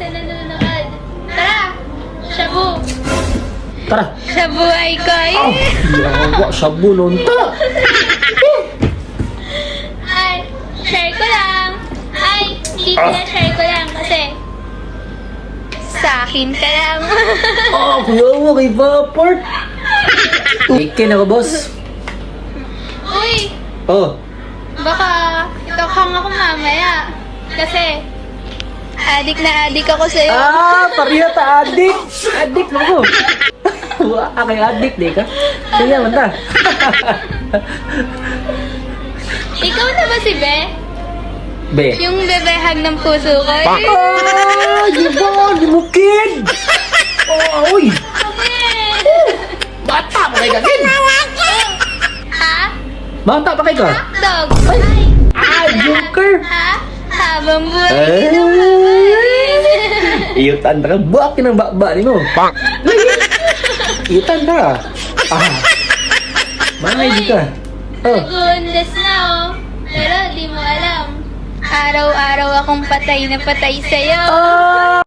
na nanonood. Tara! Shabu! Tara. Shabu ay koy! Oh, yawa, shabu nun ta. Ay, share ko lang. Ay, hindi na share ko lang kasi sa akin ka lang. Oh, kuya mo, kay Vaport. Ikin ako, boss. Uy, Oh, baka itokhang ako mamaya. Kasi adik na adik ako sa'yo. pareha ta, adik. Adik mo ko. Wah, kay adik, di ka? Kaya man ta. Ikaw na ba si Be? Be. Yung bebehag ng puso ko? Di mo kid. Oh, uy. Bata pa kay kagin. Ha? Bata pa kay ka. Dog? Joker. Ha? Habang buhay Ay. ng babae. Iyutan ka. Buakin ang bakba ni mo. Iyutan ka. Manay di ka. Oh. Nagundas na oh. Pero di mo alam. Araw-araw akong patay na patay sa'yo.